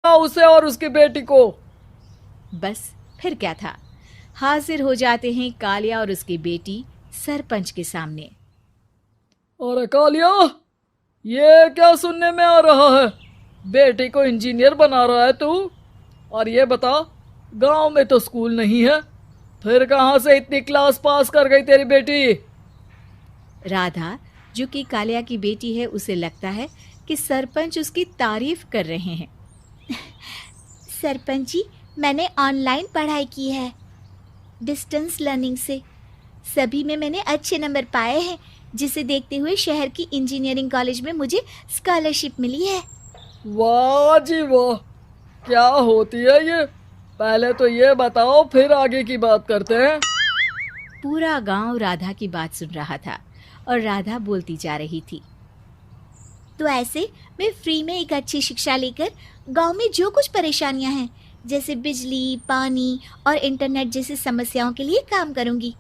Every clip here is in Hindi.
उसे और उसकी बेटी को। बस फिर क्या था, हाजिर हो जाते हैं कालिया और उसकी बेटी सरपंच के सामने। अरे कालिया, ये क्या सुनने में आ रहा है? बेटी को इंजीनियर बना रहा है तू? और ये बता, गांव में तो स्कूल नहीं है, फिर कहाँ से इतनी क्लास पास कर गई तेरी बेटी? राधा, जो कि कालिया की बेटी है, उसे लगता है कि सरपंच उसकी तारीफ कर रहे हैं। सरपंच जी, मैंने ऑनलाइन पढ़ाई की है, डिस्टेंस लर्निंग से। सभी में मैंने अच्छे नंबर पाए हैं, जिसे देखते हुए शहर की इंजीनियरिंग कॉलेज में मुझे स्कॉलरशिप मिली है। वाह जी वाह, क्या होती है ये? पहले तो ये बताओ, फिर आगे की बात करते हैं। पूरा गांव राधा की बात सुन रहा था और राधा बोलती जा रही थी। तो ऐसे मैं फ्री में एक अच्छी शिक्षा लेकर गांव में जो कुछ परेशानियां हैं, जैसे बिजली, पानी और इंटरनेट जैसी समस्याओं के लिए काम करूंगी।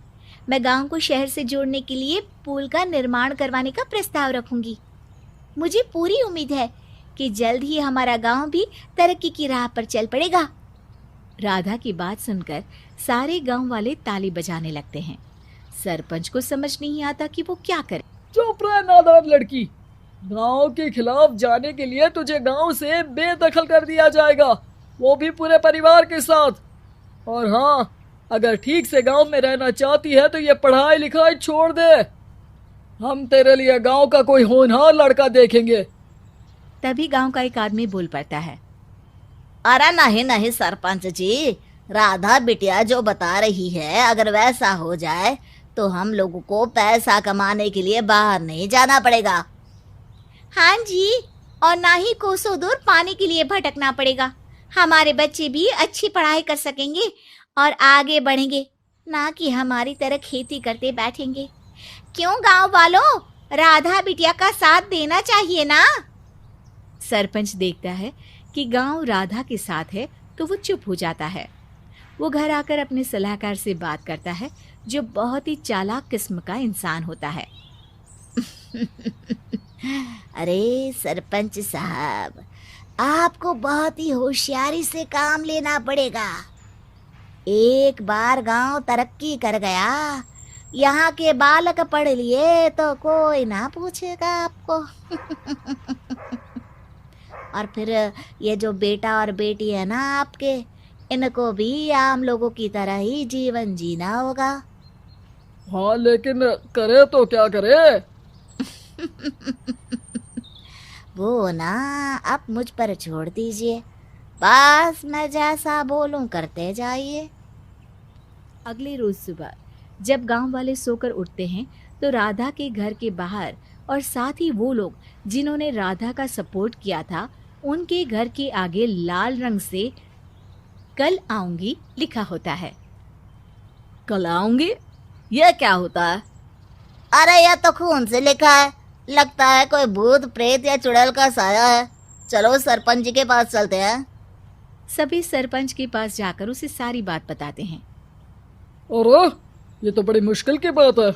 मैं गांव को शहर से जोड़ने के लिए पुल का निर्माण करवाने का प्रस्ताव रखूंगी। मुझे पूरी उम्मीद है कि जल्द ही हमारा गांव भी तरक्की की राह पर चल पड़ेगा। राधा की बात सुनकर सारे गांव वाले ताली बजाने लगते हैं। सरपंच को समझ नहीं आता कि वो क्या करे। चुप रह नादान लड़की, गांव के खिलाफ जाने के लिए तुझे गांव से बेदखल कर दिया जाएगा, वो भी पूरे परिवार के साथ। और हाँ, अगर ठीक से गांव में रहना चाहती है तो ये पढ़ाई लिखाई छोड़ दे। हम तेरे लिए गांव का कोई होनहार लड़का देखेंगे। तभी गांव का एक आदमी बोल पड़ता है। अरे नहीं नहीं सरपंच जी, राधा बिटिया जो बता रही है, अगर वैसा हो जाए तो हम लोगों को पैसा कमाने के लिए बाहर नहीं जाना पड़ेगा। हाँ जी, और ना ही कोसों दूर पानी के लिए भटकना पड़ेगा। हमारे बच्चे भी अच्छी पढ़ाई कर सकेंगे और आगे बढ़ेंगे, ना कि हमारी तरह खेती करते बैठेंगे। क्यों गांव वालों, राधा बिटिया का साथ देना चाहिए ना। सरपंच देखता है कि गांव राधा के साथ है तो वो चुप हो जाता है। वो घर आकर अपने सलाहकार से बात करता है, जो बहुत ही चालाक किस्म का इंसान होता है। अरे सरपंच साहब, आपको बहुत ही होशियारी से काम लेना पड़ेगा। एक बार गांव तरक्की कर गया, यहाँ के बालक पढ़ लिए तो कोई ना पूछेगा आपको। और फिर ये जो बेटा और बेटी है ना आपके, इनको भी आम लोगों की तरह ही जीवन जीना होगा। हाँ, लेकिन करे तो क्या करे? वो ना आप मुझ पर छोड़ दीजिए, बस मैं जैसा बोलूं करते जाइए। अगले रोज सुबह जब गांव वाले सोकर उठते हैं तो राधा के घर के बाहर और साथ ही वो लोग जिन्होंने राधा का सपोर्ट किया था, उनके घर के आगे लाल रंग से कल आऊंगी लिखा होता है। कल आऊंगी, ये क्या होता है? अरे यह तो खून से लिखा है, लगता है कोई भूत प्रेत या चुड़ैल का साया है। चलो सरपंच जी के पास चलते हैं। सभी सरपंच के पास जाकर उसे सारी बात बताते हैं। अरे ये तो बड़ी मुश्किल की बात है।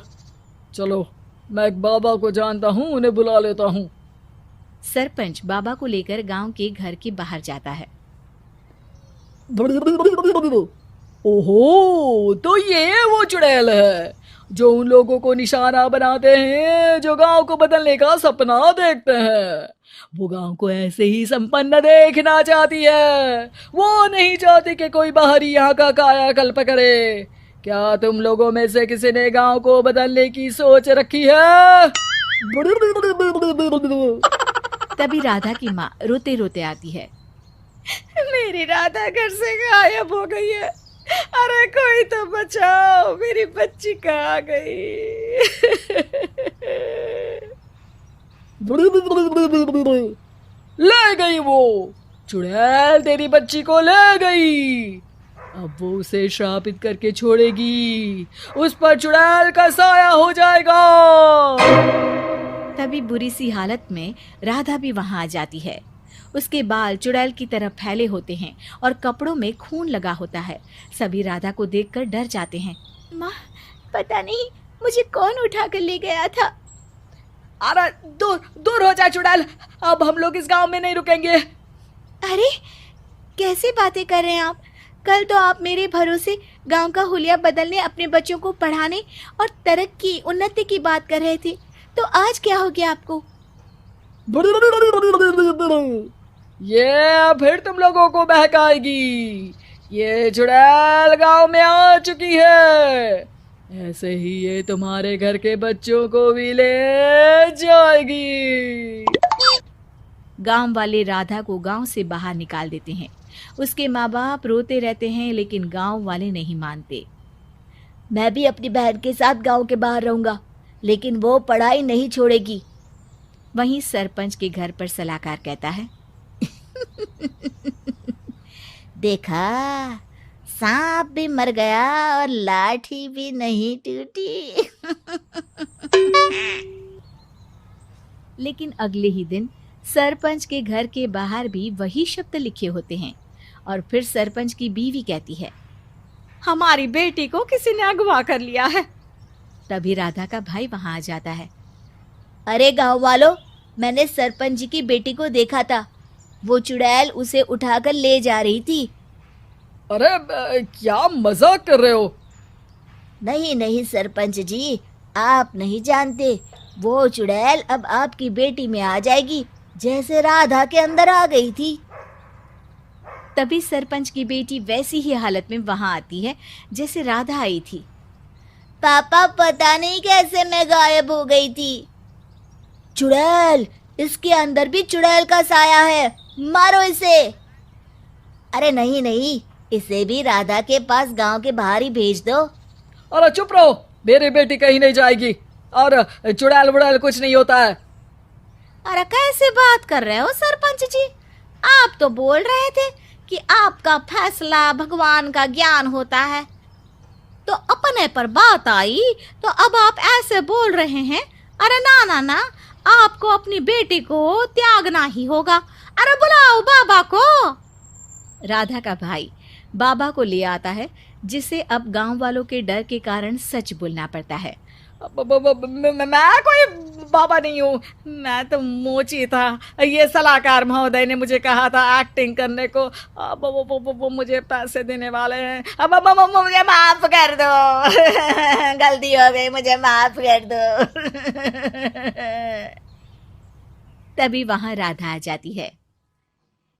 चलो, मैं एक बाबा को जानता हूँ, उन्हें बुला लेता हूँ। सरपंच बाबा को लेकर गांव के घर के बाहर जाता है। ओहो, तो ये वो चुड़ैल है जो उन लोगों को निशाना बनाते हैं जो गांव को बदलने का सपना देखते हैं। वो गांव को ऐसे ही संपन्न देखना चाहती है, वो नहीं चाहती कि कोई बाहरी यहाँ का कायाकल्प करे। क्या तुम लोगों में से किसी ने गांव को बदलने की सोच रखी है? तभी राधा की माँ रोते रोते आती है। मेरी राधा घर से गायब हो गई है। अरे कोई तो बचाओ, मेरी बच्ची कहाँ गई? ले गई वो चुड़ैल, तेरी बच्ची को ले गई। अब वो उसे श्रापित करके छोड़ेगी, उस पर चुड़ैल का साया हो जाएगा। तभी बुरी सी हालत में राधा भी वहां आ जाती है। उसके बाल चुड़ैल की तरह फैले होते हैं और कपड़ों में खून लगा होता है। सभी राधा को देखकर डर जाते हैं। माँ, पता नहीं मुझे कौन उठा कर ले गया था। अरे दूर दूर हो जा चुड़ैल, अब हम लोग इस गांव में नहीं रुकेंगे। अरे कैसी बातें कर रहे हैं आप? कल तो आप मेरे भरोसे गांव का हुलिया बदलने, अपने बच्चों को पढ़ाने और तरक्की उन्नति की बात कर रहे थे, तो आज क्या हो गया आपको? ये फिर तुम लोगों को बहकाएगी। ये चुड़ैल गांव में आ चुकी है, ऐसे ही ये तुम्हारे घर के बच्चों को भी ले जाएगी। गांव वाले राधा को गांव से बाहर निकाल देते हैं। उसके माँ बाप रोते रहते हैं, लेकिन गांव वाले नहीं मानते। मैं भी अपनी बहन के साथ गांव के बाहर रहूंगा, लेकिन वो पढ़ाई नहीं छोड़ेगी। वहीं सरपंच के घर पर सलाहकार कहता है, देखा, सांप भी मर गया और लाठी भी नहीं टूटी। लेकिन अगले ही दिन सरपंच के घर के बाहर भी वही शब्द लिखे होते हैं। और फिर सरपंच की बीवी कहती है, हमारी बेटी को किसी ने अगवा कर लिया है। तभी राधा का भाई वहां आ जाता है। अरे गांव वालों, मैंने सरपंच जी की बेटी को देखा था। वो चुड़ैल उसे उठाकर ले जा रही थी। अरे क्या मजाक कर रहे हो? नहीं नहीं सरपंच जी, आप नहीं जानते। वो चुड़ैल अब आपकी बेटी में आ जाएगी, जैसे राधा के अंदर आ गई थी। तभी सरपंच की बेटी वैसी ही हालत में वहां आती है जैसे राधा आई थी। पापा, पता नहीं कैसे मैं गायब हो गई थी। चुड़ैल, इसके अंदर भी चुड़ैल का साया है, मारो इसे। अरे नहीं नहीं, इसे भी राधा के पास गांव के बाहर ही भेज दो। अरे चुप रहो, मेरी बेटी कहीं नहीं जाएगी और चुड़ैल वुड़ैल कुछ नहीं होता है। अरे कैसे बात कर रहे हो सरपंच जी? आप तो बोल रहे थे कि आपका फैसला भगवान का ज्ञान होता है, तो अपने पर बात आई तो अब आप ऐसे बोल रहे हैं। अरे ना ना ना, आपको अपनी बेटी को त्यागना ही होगा। अरे बुलाओ बाबा को। राधा का भाई बाबा को ले आता है, जिसे अब गांव वालों के डर के कारण सच बोलना पड़ता है। मैं कोई बाबा नहीं हूँ, मैं तो मोची था। ये सलाहकार महोदय ने मुझे कहा था एक्टिंग करने को। अब वो मुझे पैसे देने वाले हैं। अब मुझे माफ कर दो। गलती हो गई, मुझे माफ कर दो। तभी वहां राधा आ जाती है।